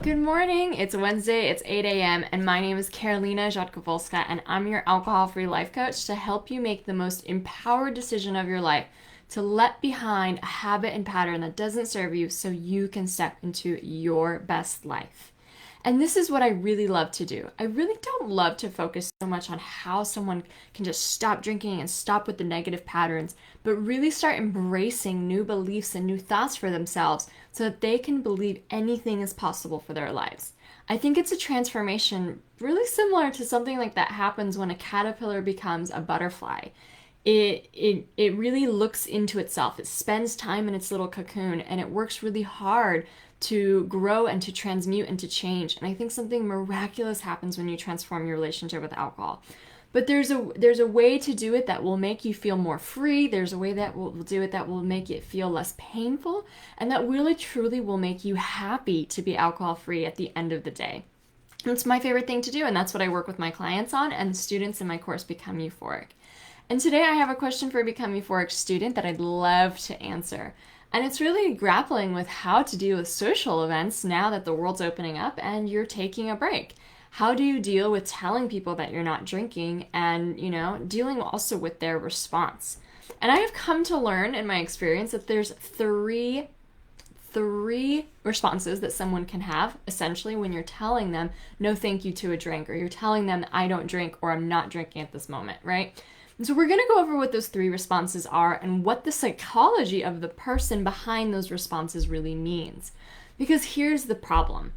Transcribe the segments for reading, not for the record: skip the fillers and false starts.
Good morning. It's Wednesday, it's 8 a.m., and my name is Karolina Rzadkowolska, and I'm your alcohol-free life coach to help you make the most empowered decision of your life, to let behind a habit and pattern that doesn't serve you so you can step into your best life. And this is what I really love to do. I really don't love to focus so much on how someone can just stop drinking and stop with the negative patterns, but really start embracing new beliefs and new thoughts for themselves so that they can believe anything is possible for their lives. I think it's a transformation really similar to something like that happens when a caterpillar becomes a butterfly. It really looks into itself. It spends time in its little cocoon and it works really hard to grow and to transmute and to change. And I think something miraculous happens when you transform your relationship with alcohol. But there's a way to do it that will make you feel more free. There's a way that will do it that will make it feel less painful, and that really truly will make you happy to be alcohol free at the end of the day. It's my favorite thing to do, and that's what I work with my clients on, and students in my course Become Euphoric. And today I have a question for a Become Euphoric student that I'd love to answer. And it's really grappling with how to deal with social events now that the world's opening up and you're taking a break. How do you deal with telling people that you're not drinking and, dealing also with their response? And I have come to learn in my experience that there's three responses that someone can have essentially when you're telling them no thank you to a drink, or you're telling them I don't drink or I'm not drinking at this moment, right? And so we're going to go over what those three responses are and what the psychology of the person behind those responses really means. Because here's the problem.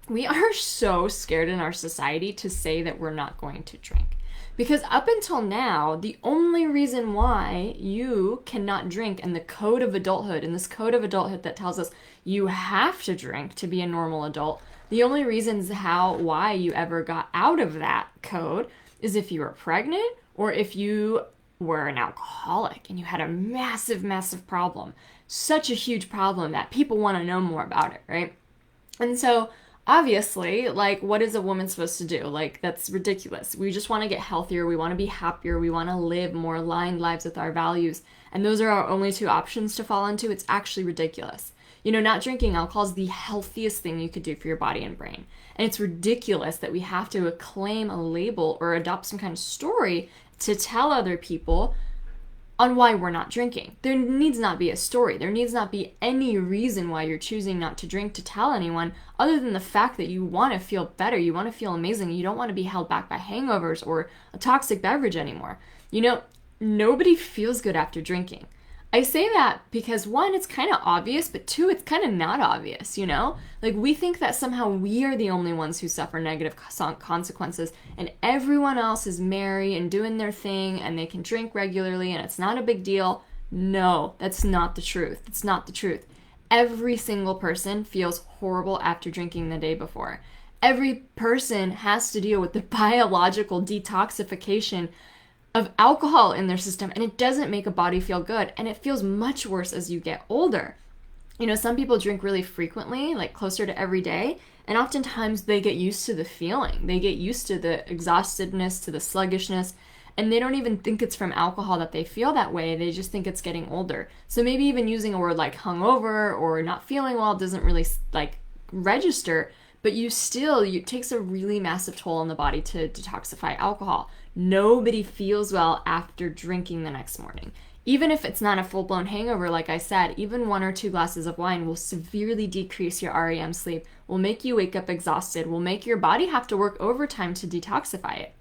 We are so scared in our society to say that we're not going to drink. Because up until now, the only reason why you cannot drink, and the code of adulthood, and this code of adulthood that tells us you have to drink to be a normal adult, the only reasons why you ever got out of that code is if you were pregnant or if you were an alcoholic and you had a massive, massive problem. Such a huge problem that people want to know more about it, right? And so obviously, what is a woman supposed to do? That's ridiculous. We just want to get healthier. We want to be happier. We want to live more aligned lives with our values. And those are our only two options to fall into. It's actually ridiculous. Not drinking alcohol is the healthiest thing you could do for your body and brain. And it's ridiculous that we have to claim a label or adopt some kind of story to tell other people on why we're not drinking. There needs not be a story. There needs not be any reason why you're choosing not to drink to tell anyone, other than the fact that you want to feel better, you want to feel amazing, you don't want to be held back by hangovers or a toxic beverage anymore. Nobody feels good after drinking. I say that because one, it's kind of obvious, but two, it's kind of not obvious, we think that somehow we are the only ones who suffer negative consequences and everyone else is merry and doing their thing and they can drink regularly and it's not a big deal. No, that's not the truth. It's not the truth. Every single person feels horrible after drinking the day before. Every person has to deal with the biological detoxification of alcohol in their system, and it doesn't make a body feel good, and it feels much worse as you get older. Some people drink really frequently, closer to every day, and oftentimes they get used to the feeling. They get used to the exhaustedness, to the sluggishness, and they don't even think it's from alcohol that they feel that way. They just think it's getting older. So maybe even using a word like hungover or not feeling well doesn't really register, but it takes a really massive toll on the body to detoxify alcohol. Nobody feels well after drinking the next morning. Even if it's not a full-blown hangover, like I said, even 1 or 2 glasses of wine will severely decrease your REM sleep, will make you wake up exhausted, will make your body have to work overtime to detoxify it.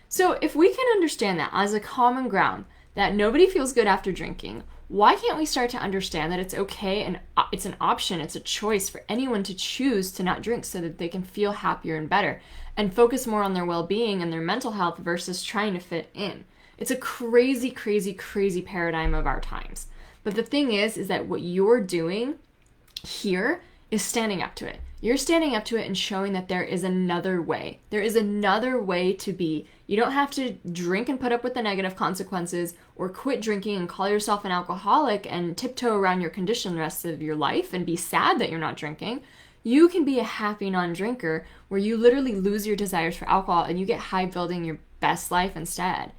So if we can understand that as a common ground, that nobody feels good after drinking, why can't we start to understand that it's okay and it's an option, it's a choice for anyone to choose to not drink so that they can feel happier and better and focus more on their well-being and their mental health versus trying to fit in? It's a crazy, crazy, crazy paradigm of our times. But the thing is that what you're doing here is standing up to it. You're standing up to it and showing that there is another way. There is another way to be. You don't have to drink and put up with the negative consequences or quit drinking and call yourself an alcoholic and tiptoe around your condition the rest of your life and be sad that you're not drinking. You can be a happy non-drinker where you literally lose your desires for alcohol and you get high building your best life instead.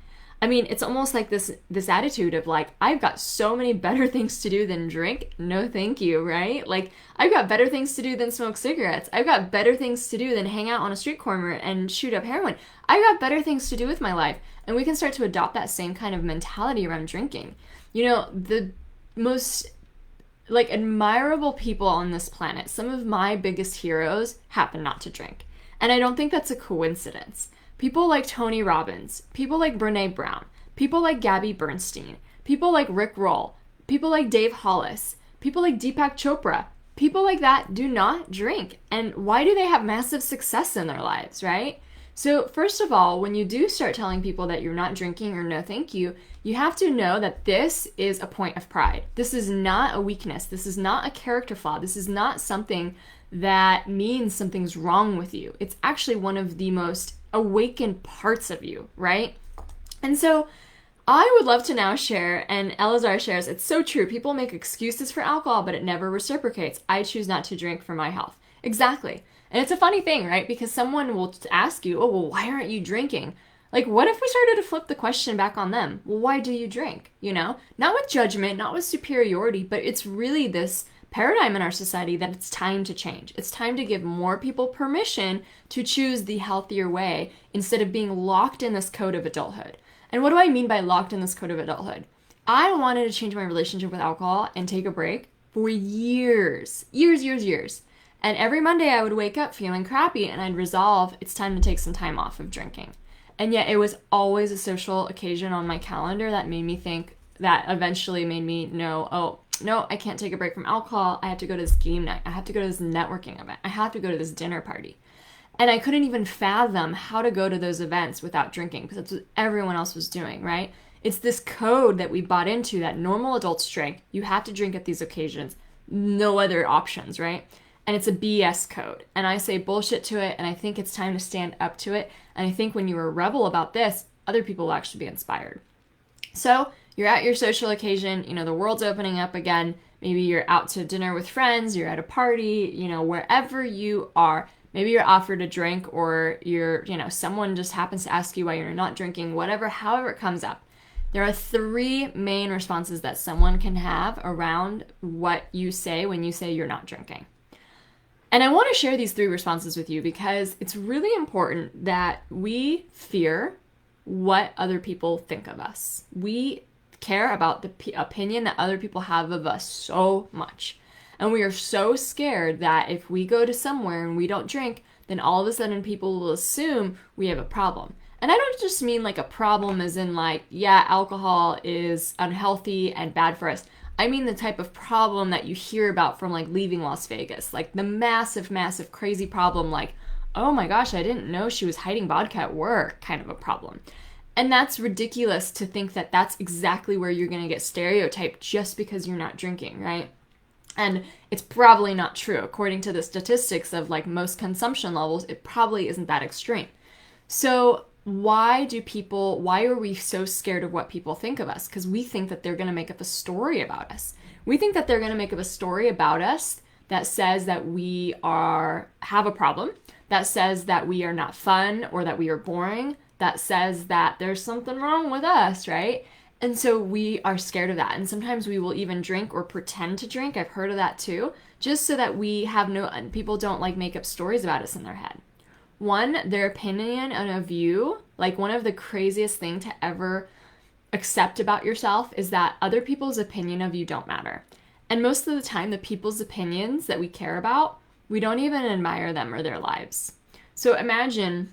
I mean, it's almost like this attitude of like, I've got so many better things to do than drink. No, thank you, right? Like, I've got better things to do than smoke cigarettes. I've got better things to do than hang out on a street corner and shoot up heroin. I've got better things to do with my life. And we can start to adopt that same kind of mentality around drinking. You know, the most like admirable people on this planet, some of my biggest heroes happen not to drink. And I don't think that's a coincidence. People like Tony Robbins, people like Brene Brown, people like Gabby Bernstein, people like Rick Roll, people like Dave Hollis, people like Deepak Chopra, people like that do not drink. And why do they have massive success in their lives, right? So first of all, when you do start telling people that you're not drinking or no thank you, you have to know that this is a point of pride. This is not a weakness. This is not a character flaw. This is not something that means something's wrong with you. It's actually one of the most awakened parts of you, right? And so I would love to now share, and Elazar shares, it's so true. People make excuses for alcohol, but it never reciprocates. I choose not to drink for my health. Exactly. And it's a funny thing, right? Because someone will ask you, oh, well, why aren't you drinking? Like, what if we started to flip the question back on them? Well, why do you drink? You know, not with judgment, not with superiority, but it's really this paradigm in our society that it's time to change. It's time to give more people permission to choose the healthier way instead of being locked in this code of adulthood. And what do I mean by locked in this code of adulthood? I wanted to change my relationship with alcohol and take a break for years. And every Monday I would wake up feeling crappy and I'd resolve it's time to take some time off of drinking. And yet it was always a social occasion on my calendar that made me think, that eventually made me know, oh, no, I can't take a break from alcohol. I have to go to this game night. I have to go to this networking event. I have to go to this dinner party. And I couldn't even fathom how to go to those events without drinking because that's what everyone else was doing, right? It's this code that we bought into that normal adults drink. You have to drink at these occasions. No other options, right? And it's a BS code. And I say bullshit to it, and I think it's time to stand up to it. And I think when you're a rebel about this, other people will actually be inspired. So you're at your social occasion, you know, the world's opening up again. Maybe you're out to dinner with friends, you're at a party, you know, wherever you are. Maybe you're offered a drink or you're, you know, someone just happens to ask you why you're not drinking, whatever, however it comes up. There are 3 main responses that someone can have around what you say when you say you're not drinking. And I want to share these 3 responses with you because it's really important that we fear what other people think of us. We care about the opinion that other people have of us so much. And we are so scared that if we go to somewhere and we don't drink, then all of a sudden people will assume we have a problem. And I don't just mean like a problem as in like, yeah, alcohol is unhealthy and bad for us. I mean the type of problem that you hear about from like leaving Las Vegas, like the massive, massive, crazy problem like, oh my gosh, I didn't know she was hiding vodka at work kind of a problem. And that's ridiculous to think that that's exactly where you're going to get stereotyped just because you're not drinking, right? And it's probably not true. According to the statistics of like most consumption levels, it probably isn't that extreme. So why are we so scared of what people think of us? Because we think that they're going to make up a story about us. We think that they're going to make up a story about us that says that we have a problem, that says that we are not fun or that we are boring, that says that there's something wrong with us, right? And so we are scared of that. And sometimes we will even drink or pretend to drink. I've heard of that too, just so that people don't like make up stories about us in their head. One, their opinion and a view, like one of the craziest thing to ever accept about yourself is that other people's opinion of you don't matter. And most of the time, the people's opinions that we care about, we don't even admire them or their lives. So imagine,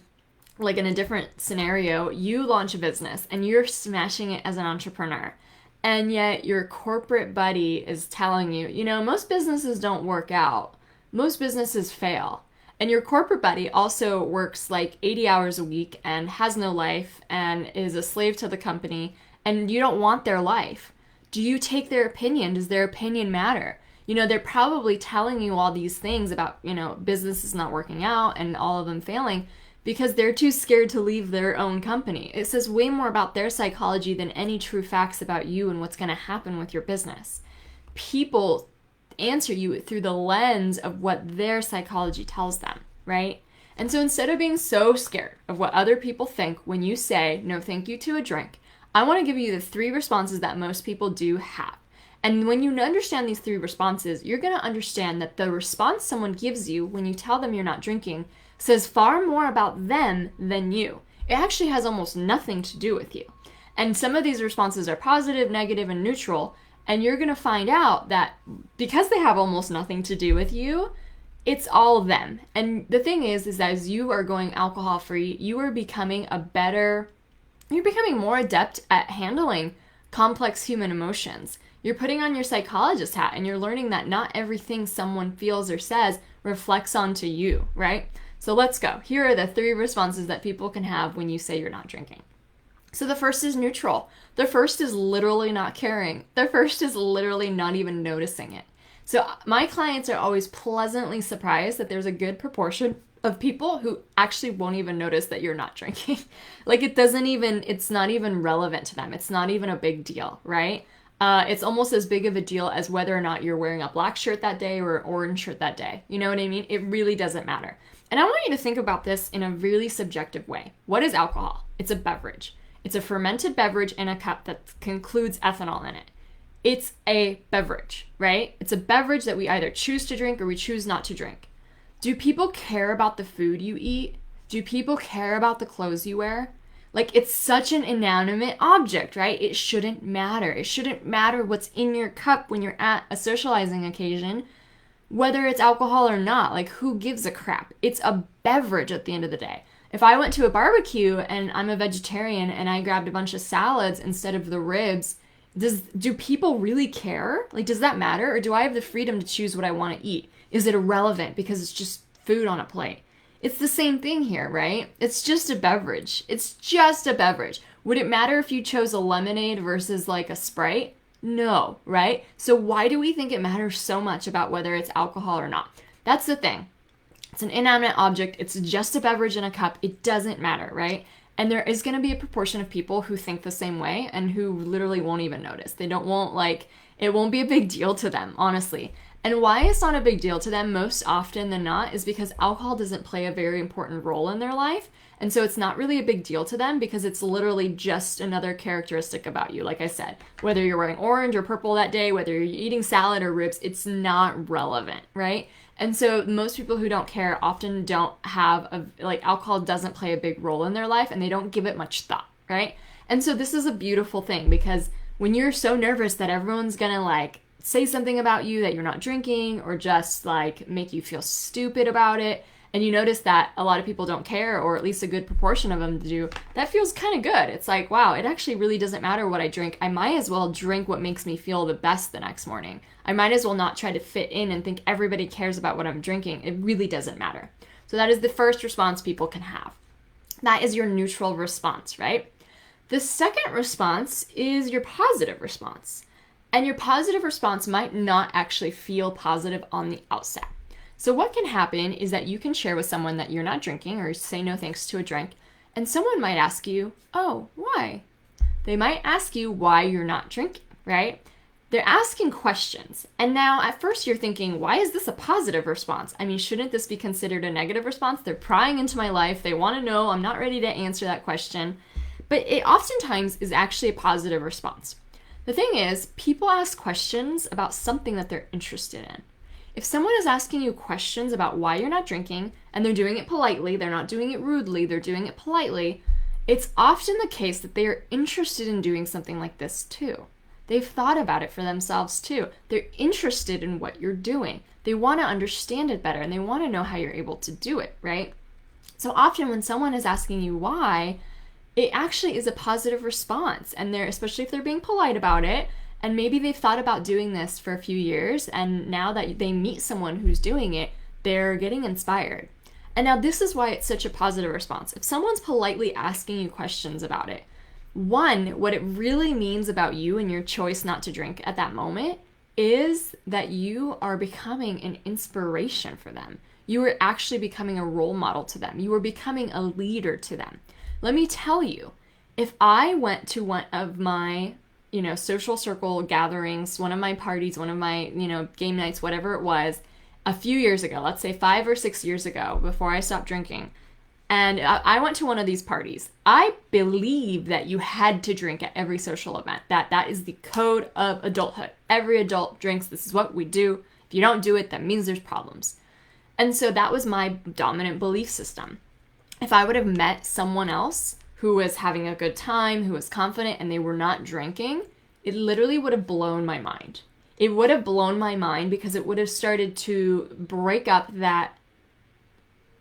like in a different scenario, you launch a business and you're smashing it as an entrepreneur. And yet your corporate buddy is telling you, you know, most businesses don't work out. Most businesses fail. And your corporate buddy also works like 80 hours a week and has no life and is a slave to the company, and you don't want their life. Do you take their opinion? Does their opinion matter? You know, they're probably telling you all these things about, you know, businesses not working out and all of them failing because they're too scared to leave their own company. It says way more about their psychology than any true facts about you and what's going to happen with your business. People answer you through the lens of what their psychology tells them, right? And so instead of being so scared of what other people think when you say no thank you to a drink, I want to give you the 3 responses that most people do have. And when you understand these 3 responses, you're going to understand that the response someone gives you when you tell them you're not drinking says far more about them than you. It actually has almost nothing to do with you. And some of these responses are positive, negative, and neutral. And you're going to find out that because they have almost nothing to do with you, it's all them. And the thing is that as you are going alcohol free, you are becoming you're becoming more adept at handling complex human emotions. You're putting on your psychologist hat and you're learning that not everything someone feels or says reflects onto you, right? So let's go. Here are the 3 responses that people can have when you say you're not drinking. So the first is neutral. The first is literally not caring. The first is literally not even noticing it. So my clients are always pleasantly surprised that there's a good proportion of people who actually won't even notice that you're not drinking. Like it's not even relevant to them. It's not even a big deal, right? It's almost as big of a deal as whether or not you're wearing a black shirt that day or an orange shirt that day. You know what I mean? It really doesn't matter. And I want you to think about this in a really subjective way. What is alcohol? It's a beverage. It's a fermented beverage in a cup that includes ethanol in it. It's a beverage, right? It's a beverage that we either choose to drink or we choose not to drink. Do people care about the food you eat? Do people care about the clothes you wear? Like, it's such an inanimate object, right? It shouldn't matter. It shouldn't matter what's in your cup when you're at a socializing occasion, whether it's alcohol or not. Like, who gives a crap? It's a beverage at the end of the day. If I went to a barbecue and I'm a vegetarian and I grabbed a bunch of salads instead of the ribs, do people really care? Like, does that matter? Or do I have the freedom to choose what I want to eat? Is it irrelevant because it's just food on a plate? It's the same thing here, right? It's just a beverage. It's just a beverage. Would it matter if you chose a lemonade versus like a Sprite? No, right? So why do we think it matters so much about whether it's alcohol or not? That's the thing. It's an inanimate object. It's just a beverage in a cup. It doesn't matter, right? And there is going to be a proportion of people who think the same way and who literally won't even notice. It won't be a big deal to them, honestly. And why it's not a big deal to them most often than not is because alcohol doesn't play a very important role in their life. And so it's not really a big deal to them because it's literally just another characteristic about you. Like I said, whether you're wearing orange or purple that day, whether you're eating salad or ribs, it's not relevant, right? And so most people who don't care often don't have alcohol doesn't play a big role in their life and they don't give it much thought, right? And so this is a beautiful thing because when you're so nervous that everyone's gonna say something about you that you're not drinking or just make you feel stupid about it, and you notice that a lot of people don't care, or at least a good proportion of them do, that feels kind of good. It's like, wow, it actually really doesn't matter what I drink. I might as well drink what makes me feel the best the next morning. I might as well not try to fit in and think everybody cares about what I'm drinking. It really doesn't matter. So that is the first response people can have. That is your neutral response, right? The second response is your positive response. And your positive response might not actually feel positive on the outset. So what can happen is that you can share with someone that you're not drinking or say no thanks to a drink, and someone might ask you, oh, why? They might ask you why you're not drinking, right? They're asking questions. And now at first you're thinking, why is this a positive response? I mean, shouldn't this be considered a negative response? They're prying into my life. They want to know. I'm not ready to answer that question. But it oftentimes is actually a positive response. The thing is, people ask questions about something that they're interested in. If someone is asking you questions about why you're not drinking, and they're doing it politely, they're not doing it rudely, they're doing it politely, it's often the case that they are interested in doing something like this too. They've thought about it for themselves too. They're interested in what you're doing. They want to understand it better, and they want to know how you're able to do it, right? So often when someone is asking you why, it actually is a positive response, and especially if they're being polite about it, and maybe they've thought about doing this for a few years, and now that they meet someone who's doing it, they're getting inspired. And now this is why it's such a positive response. If someone's politely asking you questions about it, one, what it really means about you and your choice not to drink at that moment is that you are becoming an inspiration for them. You are actually becoming a role model to them. You are becoming a leader to them. Let me tell you, if I went to one of my social circle gatherings, one of my parties, one of my, game nights, whatever it was, a few years ago, let's say 5 or 6 years ago, before I stopped drinking, And I went to one of these parties. I believe that you had to drink at every social event. That is the code of adulthood. Every adult drinks. This is what we do. If you don't do it, that means there's problems. And so that was my dominant belief system. If I would have met someone else who was having a good time, who was confident, and they were not drinking, it literally would have blown my mind. It would have blown my mind because it would have started to break up that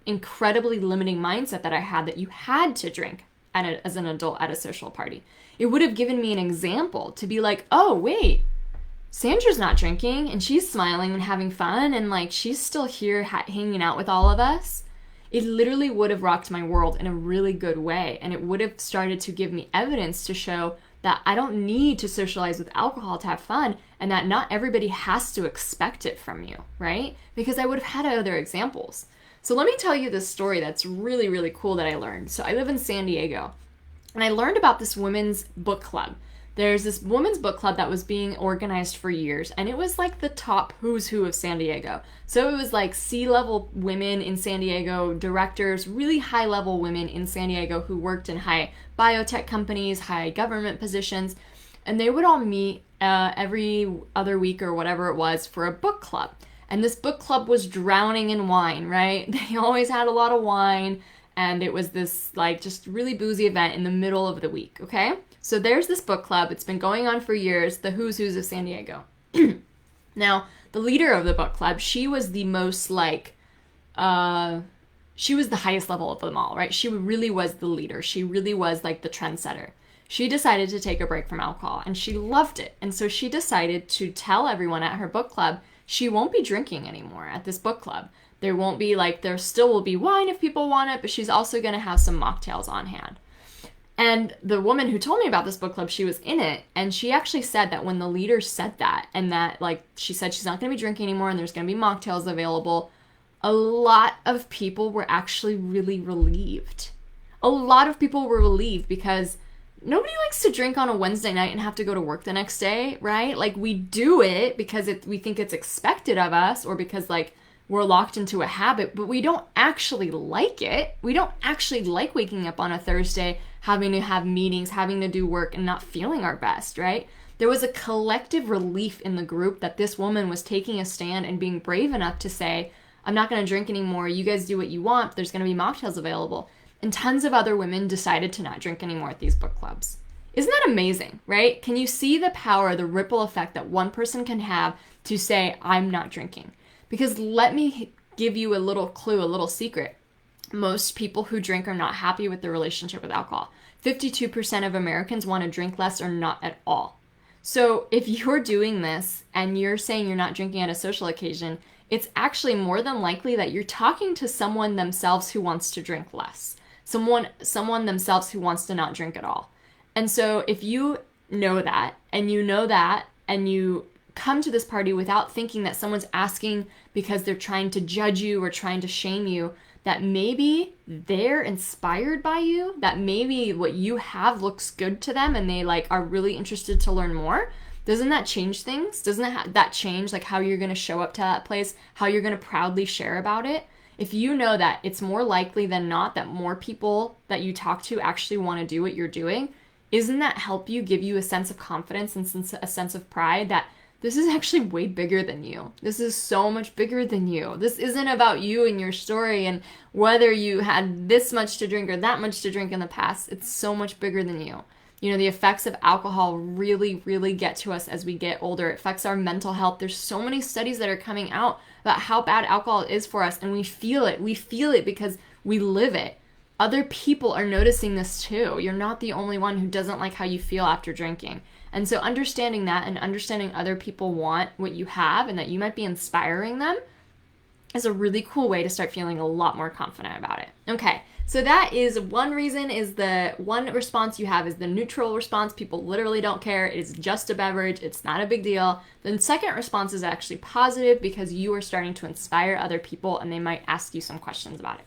incredibly limiting mindset that I had that you had to drink as an adult at a social party. It would have given me an example to be like, oh, wait, Sandra's not drinking and she's smiling and having fun and like she's still here hanging out with all of us. It literally would have rocked my world in a really good way, and it would have started to give me evidence to show that I don't need to socialize with alcohol to have fun, and that not everybody has to expect it from you, right? Because I would have had other examples. So let me tell you this story that's really, really cool that I learned. So I live in San Diego, and I learned about this women's book club. There's this women's book club that was being organized for years, and it was like the top who's who of San Diego. So it was like C-level women in San Diego, directors, really high-level women in San Diego who worked in high biotech companies, high government positions, and they would all meet every other week or whatever it was for a book club. And this book club was drowning in wine, right? They always had a lot of wine, and it was this like just really boozy event in the middle of the week, okay? So there's this book club. It's been going on for years, the who's who's of San Diego. Now, the leader of the book club, she was the most like, she was the highest level of them all, right? She really was the leader. She really was like the trendsetter. She decided to take a break from alcohol, and she loved it. And so she decided to tell everyone at her book club she won't be drinking anymore at this book club. There won't be like, there still will be wine if people want it, but she's also going to have some mocktails on hand. And the woman who told me about this book club, she was in it, and she actually said that when the leader said that, and that like she said she's not going to be drinking anymore and there's going to be mocktails available, a lot of people were actually really relieved. A lot of people were relieved because nobody likes to drink on a Wednesday night and have to go to work the next day, right? Like, we do it because we think it's expected of us, or because like we're locked into a habit, but we don't actually like it. We don't actually like waking up on a Thursday, having to have meetings, having to do work, and not feeling our best, right? There was a collective relief in the group that this woman was taking a stand and being brave enough to say, I'm not going to drink anymore. You guys do what you want. There's going to be mocktails available. And tons of other women decided to not drink anymore at these book clubs. Isn't that amazing, right? Can you see the power, the ripple effect that one person can have to say, I'm not drinking? Because let me give you a little clue, a little secret. Most people who drink are not happy with their relationship with alcohol. 52% of Americans want to drink less or not at all. So if you're doing this and you're saying you're not drinking at a social occasion, it's actually more than likely that you're talking to someone themselves who wants to drink less. Someone themselves who wants to not drink at all. And so if you know that, and you come to this party without thinking that someone's asking because they're trying to judge you or trying to shame you, that maybe they're inspired by you, that maybe what you have looks good to them and they like are really interested to learn more, doesn't that change things? Doesn't that change like how you're going to show up to that place, how you're going to proudly share about it? If you know that it's more likely than not that more people that you talk to actually want to do what you're doing, isn't that help you, give you a sense of confidence and a sense of pride that this is actually way bigger than you. This is so much bigger than you. This isn't about you and your story and whether you had this much to drink or that much to drink in the past. It's so much bigger than you. You know, the effects of alcohol really, really get to us as we get older. It affects our mental health. There's so many studies that are coming out about how bad alcohol is for us, and we feel it. We feel it because we live it. Other people are noticing this too. You're not the only one who doesn't like how you feel after drinking. And so understanding that and understanding other people want what you have and that you might be inspiring them is a really cool way to start feeling a lot more confident about it. Okay, so that is one reason, is the one response you have is the neutral response. People literally don't care. It is just a beverage. It's not a big deal. The second response is actually positive because you are starting to inspire other people and they might ask you some questions about it.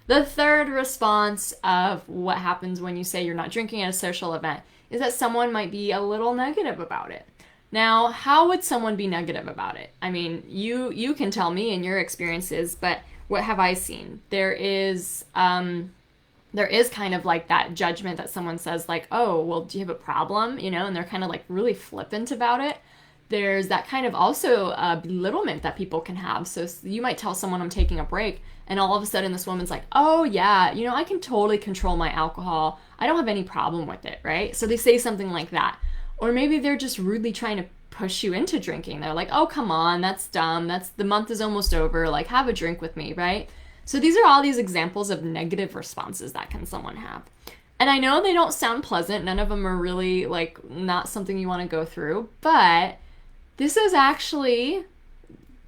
The third response of what happens when you say you're not drinking at a social event is that someone might be a little negative about it. Now, how would someone be negative about it? I mean, you can tell me in your experiences, but what have I seen? There is there is kind of like that judgment that someone says like, oh, well, do you have a problem? And they're kind of like really flippant about it. There's that kind of also belittlement that people can have. So you might tell someone I'm taking a break, and all of a sudden this woman's like, oh yeah, I can totally control my alcohol. I don't have any problem with it, right? So they say something like that. Or maybe they're just rudely trying to push you into drinking. They're like, oh, come on, that's dumb. The month is almost over. Like, have a drink with me, right? So these are all these examples of negative responses that someone have. And I know they don't sound pleasant. None of them are really like not something you want to go through, but this is actually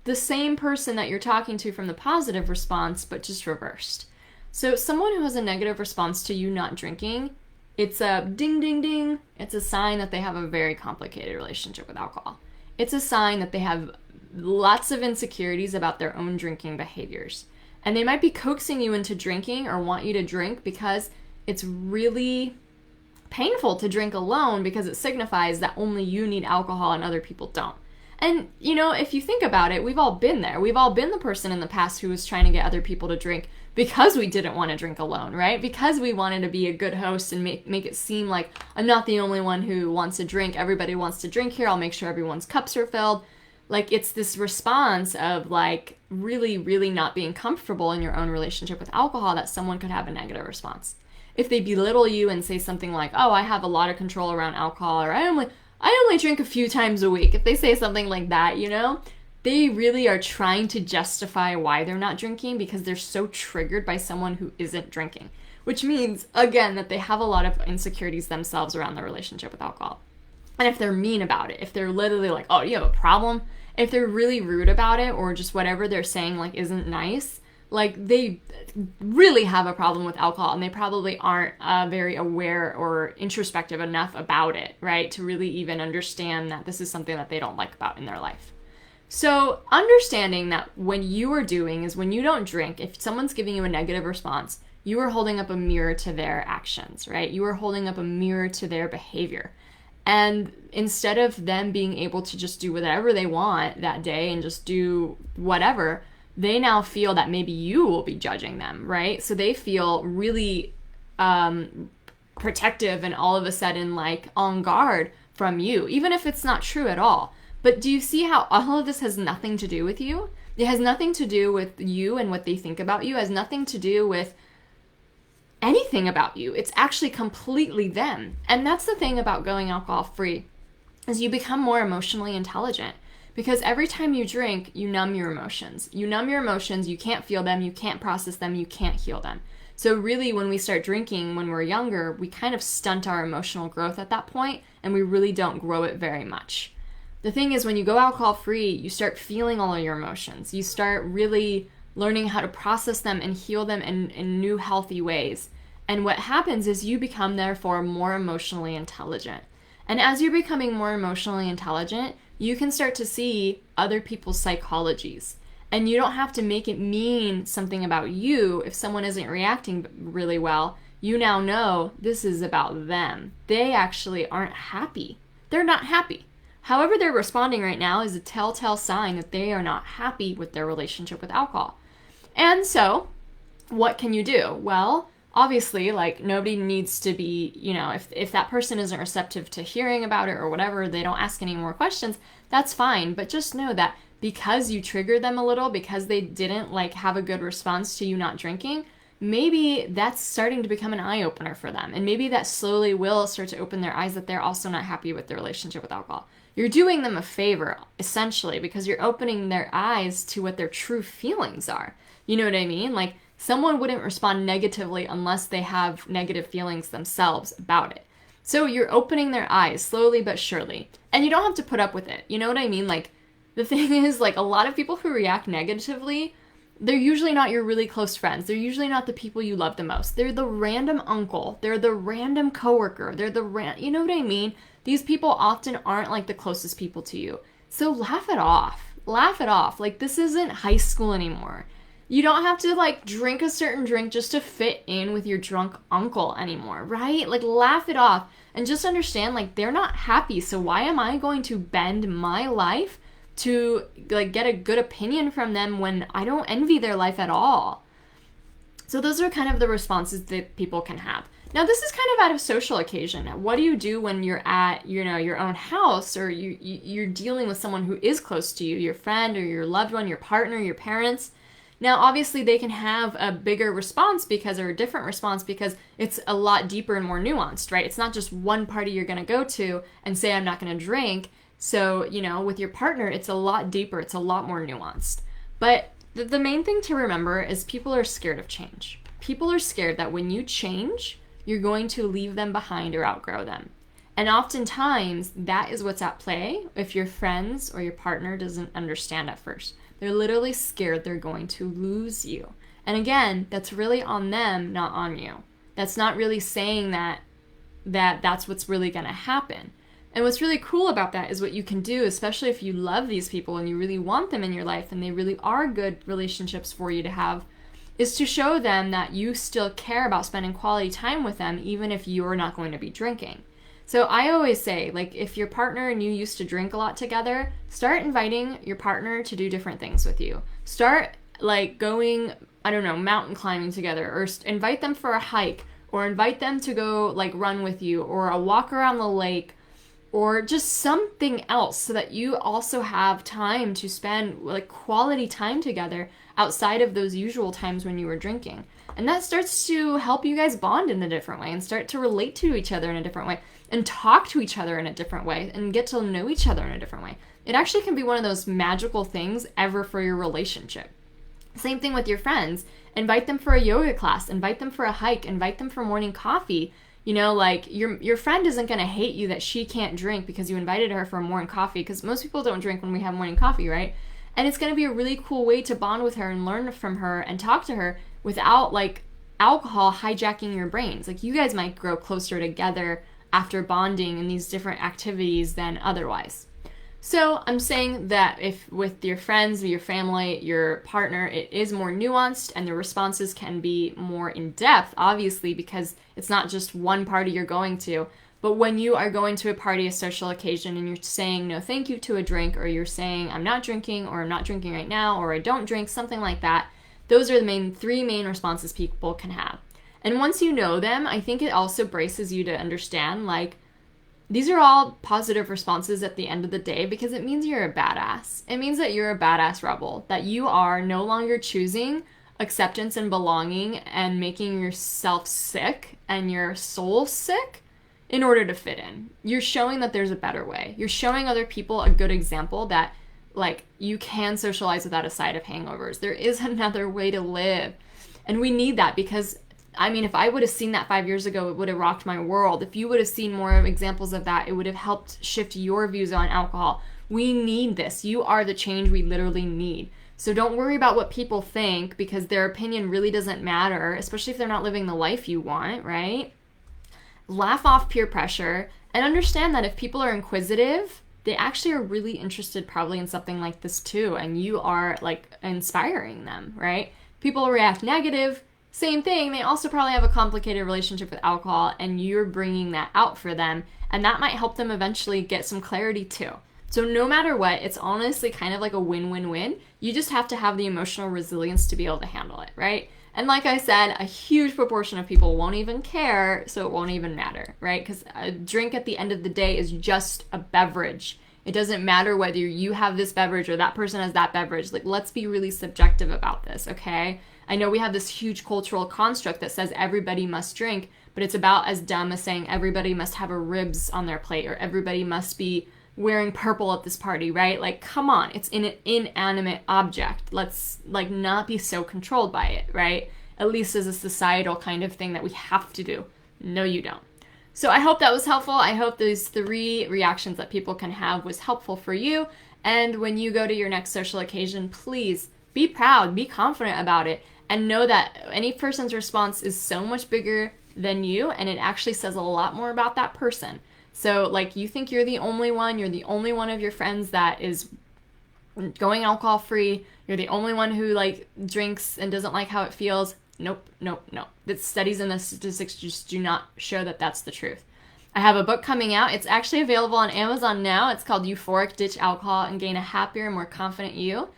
the same person that you're talking to from the positive response, but just reversed. So someone who has a negative response to you not drinking, it's a ding, ding, ding. It's a sign that they have a very complicated relationship with alcohol. It's a sign that they have lots of insecurities about their own drinking behaviors. And they might be coaxing you into drinking or want you to drink because it's really painful to drink alone, because it signifies that only you need alcohol and other people don't. And, if you think about it, we've all been there. We've all been the person in the past who was trying to get other people to drink because we didn't want to drink alone, right? Because we wanted to be a good host and make it seem like I'm not the only one who wants to drink. Everybody wants to drink here. I'll make sure everyone's cups are filled. Like, it's this response of like really, really not being comfortable in your own relationship with alcohol that someone could have a negative response. If they belittle you and say something like, oh, I have a lot of control around alcohol, or I only drink a few times a week. If they say something like that, they really are trying to justify why they're not drinking because they're so triggered by someone who isn't drinking. Which means, again, that they have a lot of insecurities themselves around their relationship with alcohol. And if they're mean about it, if they're literally like, oh, you have a problem? If they're really rude about it, or just whatever they're saying like isn't nice, like they really have a problem with alcohol, and they probably aren't very aware or introspective enough about it, right? To really even understand that this is something that they don't like about in their life. So understanding that when you are doing is when you don't drink, if someone's giving you a negative response, you are holding up a mirror to their actions, right? You are holding up a mirror to their behavior. And instead of them being able to just do whatever they want that day and just do whatever, they now feel that maybe you will be judging them, right? So they feel really protective and all of a sudden like on guard from you, even if it's not true at all. But do you see how all of this has nothing to do with you? It has nothing to do with you and what they think about you. It has nothing to do with anything about you. It's actually completely them. And that's the thing about going alcohol free, is you become more emotionally intelligent. Because every time you drink, you numb your emotions. You numb your emotions, you can't feel them, you can't process them, you can't heal them. So really, when we start drinking when we're younger, we kind of stunt our emotional growth at that point, and we really don't grow it very much. The thing is, when you go alcohol free, you start feeling all of your emotions. You start really learning how to process them and heal them in new healthy ways. And what happens is you become, therefore, more emotionally intelligent. And as you're becoming more emotionally intelligent, you can start to see other people's psychologies. And you don't have to make it mean something about you if someone isn't reacting really well. You now know this is about them. They actually aren't happy. They're not happy. However they're responding right now is a telltale sign that they are not happy with their relationship with alcohol. And so, what can you do? Well, obviously, like, nobody needs to be, if that person isn't receptive to hearing about it or whatever, they don't ask any more questions, that's fine. But just know that because you triggered them a little, because they didn't, have a good response to you not drinking, maybe that's starting to become an eye-opener for them. And maybe that slowly will start to open their eyes that they're also not happy with their relationship with alcohol. You're doing them a favor, essentially, because you're opening their eyes to what their true feelings are. You know what I mean? Like, someone wouldn't respond negatively unless they have negative feelings themselves about it. So you're opening their eyes slowly but surely. And you don't have to put up with it. You know what I mean? Like, the thing is, a lot of people who react negatively, they're usually not your really close friends. They're usually not the people you love the most. They're the random uncle. They're the random coworker. They're you know what I mean? These people often aren't the closest people to you. So laugh it off. Laugh it off. This isn't high school anymore. You don't have to drink a certain drink just to fit in with your drunk uncle anymore, right? Laugh it off and just understand they're not happy. So why am I going to bend my life to get a good opinion from them when I don't envy their life at all? So those are kind of the responses that people can have. Now, this is kind of at a social occasion. What do you do when you're at, your own house, or you're dealing with someone who is close to you, your friend or your loved one, your partner, your parents? Now, obviously, they can have a bigger response or a different response because it's a lot deeper and more nuanced, right? It's not just one party you're going to go to and say, I'm not going to drink. So, with your partner, it's a lot deeper. It's a lot more nuanced. But the main thing to remember is people are scared of change. People are scared that when you change, you're going to leave them behind or outgrow them. And oftentimes, that is what's at play if your friends or your partner doesn't understand at first. They're literally scared they're going to lose you. And again, that's really on them, not on you. That's not really saying that's what's really going to happen. And what's really cool about that is what you can do, especially if you love these people and you really want them in your life and they really are good relationships for you to have, is to show them that you still care about spending quality time with them even if you're not going to be drinking. So I always say, if your partner and you used to drink a lot together, start inviting your partner to do different things with you. Start going, mountain climbing together, or invite them for a hike, or invite them to go run with you, or a walk around the lake, or just something else, so that you also have time to spend quality time together outside of those usual times when you were drinking. And that starts to help you guys bond in a different way and start to relate to each other in a different way and talk to each other in a different way and get to know each other in a different way. It actually can be one of those magical things ever for your relationship. Same thing with your friends. Invite them for a yoga class, invite them for a hike, invite them for morning coffee. Your friend isn't going to hate you that she can't drink because you invited her for a morning coffee, because most people don't drink when we have morning coffee, right? And it's going to be a really cool way to bond with her and learn from her and talk to her without alcohol hijacking your brains. You guys might grow closer together after bonding in these different activities than otherwise. So I'm saying that if with your friends, your family, your partner, it is more nuanced and the responses can be more in depth, obviously, because it's not just one party you're going to. But when you are going to a party, a social occasion, and you're saying no thank you to a drink, or you're saying I'm not drinking, or I'm not drinking right now, or I don't drink, something like that, those are the three main responses people can have. And once you know them, I think it also braces you to understand, these are all positive responses at the end of the day, because it means you're a badass. It means that you're a badass rebel, that you are no longer choosing acceptance and belonging and making yourself sick and your soul sick in order to fit in. You're showing that there's a better way. You're showing other people a good example that you can socialize without a side of hangovers. There is another way to live. And we need that, because if I would have seen that 5 years ago, it would have rocked my world. If you would have seen more examples of that, it would have helped shift your views on alcohol. We need this. You are the change we literally need. So don't worry about what people think, because their opinion really doesn't matter, especially if they're not living the life you want, right? Laugh off peer pressure and understand that if people are inquisitive, they actually are really interested probably in something like this too, and you are inspiring them, right? People react negative, same thing. They also probably have a complicated relationship with alcohol, and you're bringing that out for them, and that might help them eventually get some clarity too. So no matter what, it's honestly kind of like a win-win-win. You just have to have the emotional resilience to be able to handle it, right? And like I said, a huge proportion of people won't even care, so it won't even matter, right? Because a drink at the end of the day is just a beverage. It doesn't matter whether you have this beverage or that person has that beverage. Let's be really subjective about this, okay? I know we have this huge cultural construct that says everybody must drink, but it's about as dumb as saying everybody must have a ribs on their plate, or everybody must be wearing purple at this party, right? Come on, it's an inanimate object. Let's not be so controlled by it, right? At least as a societal kind of thing that we have to do. No, you don't. So I hope that was helpful. I hope those 3 reactions that people can have was helpful for you. And when you go to your next social occasion, please be proud, be confident about it, and know that any person's response is so much bigger than you, and it actually says a lot more about that person. So, you think you're the only one of your friends that is going alcohol-free, you're the only one who, drinks and doesn't like how it feels. Nope. The studies and the statistics just do not show that that's the truth. I have a book coming out. It's actually available on Amazon now. It's called Euphoric: Ditch Alcohol and Gain a Happier, More Confident You.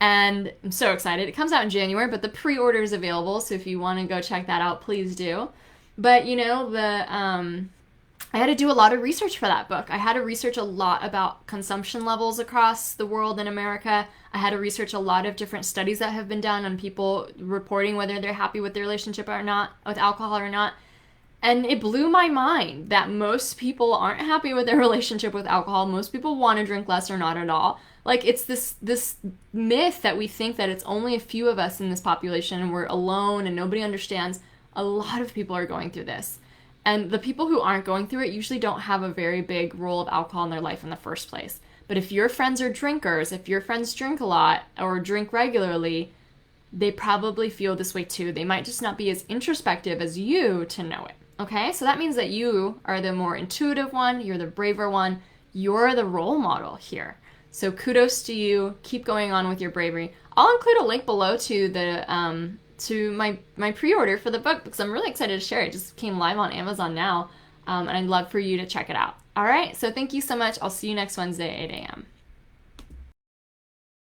And I'm so excited. It comes out in January, but the pre-order is available, so if you want to go check that out, please do. But I had to do a lot of research for that book. I had to research a lot about consumption levels across the world in America. I had to research a lot of different studies that have been done on people reporting whether they're happy with their relationship or not, with alcohol or not. And it blew my mind that most people aren't happy with their relationship with alcohol. Most people want to drink less or not at all. Like, it's this myth that we think that it's only a few of us in this population and we're alone and nobody understands. A lot of people are going through this. And the people who aren't going through it usually don't have a very big role of alcohol in their life in the first place. But if your friends are drinkers, if your friends drink a lot or drink regularly, they probably feel this way too. They might just not be as introspective as you to know it. Okay? So that means that you are the more intuitive one, you're the braver one, you're the role model here. So kudos to you. Keep going on with your bravery. I'll include a link below to the to my pre-order for the book because I'm really excited to share it. It just came live on Amazon now, and I'd love for you to check it out. All right, so thank you so much. I'll see you next Wednesday at 8 a.m.